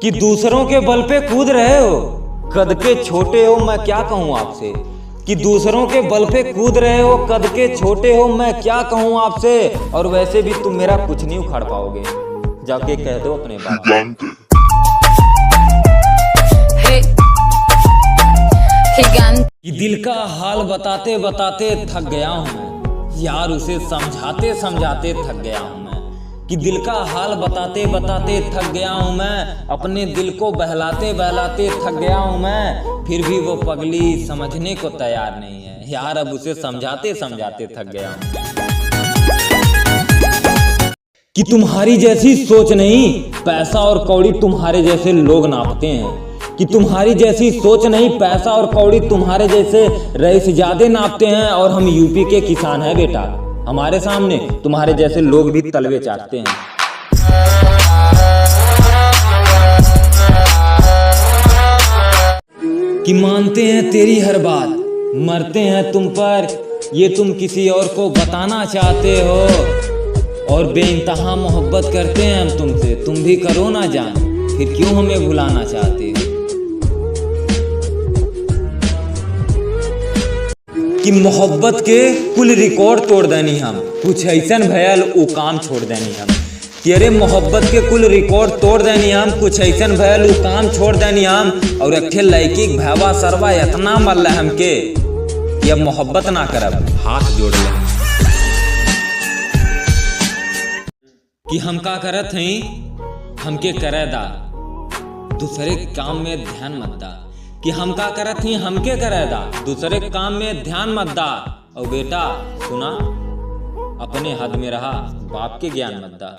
कि दूसरों के बल पे कूद रहे हो। कद के छोटे हो, मैं क्या कहूँ आपसे। कि दूसरों के बल पे कूद रहे हो, कद के छोटे हो, मैं क्या कहूँ आपसे। और वैसे भी तुम मेरा कुछ नहीं उखाड़ पाओगे, जाके कह दो अपने बाप को। कि दिल का हाल बताते बताते थक गया हूँ मैं यार, उसे समझाते समझाते थक गया हूँ मैं। कि दिल का हाल बताते बताते थक गया हूँ मैं, अपने दिल को बहलाते बहलाते थक गया हूँ मैं। फिर भी वो पगली समझने को तैयार नहीं है यार, अब उसे समझाते समझाते थक गया हूँ। कि तुम्हारी जैसी सोच नहीं, पैसा और कौड़ी तुम्हारे जैसे लोग नापते हैं। कि तुम्हारी जैसी सोच नहीं, पैसा और कौड़ी तुम्हारे जैसे रईस ज्यादा नापते हैं। और हम यूपी के किसान हैं बेटा, हमारे सामने तुम्हारे जैसे लोग भी तलवे चाटते हैं। कि मानते हैं तेरी हर बात, मरते हैं तुम पर, ये तुम किसी और को बताना चाहते हो। और बेइंतहा मोहब्बत करते हैं हम तुमसे, तुम भी करो ना जान, फिर क्यों हमें भुलाना चाहते हो। कि मोहब्बत के कुल रिकॉर्ड तोड़ देनी हम, कुछ ऐसा भयल उ काम छोड़ देनी हम। कि अरे मोहब्बत के कुल रिकॉर्ड तोड़ देनी हम, कुछ ऐसा भयल उ काम छोड़ देनी हम। और अखे लड़की भैवा सरवा इतना मल्ल हमके कि अब मोहब्बत ना करब, हाथ जोड़ ले। कि हम का करत हई, हमके करे दा, दूसरे काम में ध्यान मत दा। कि हम का करत ही, हमके करे दा, दूसरे काम में ध्यान मत दा। और बेटा सुना, अपने हद में रहा, बाप के ज्ञान मत दा।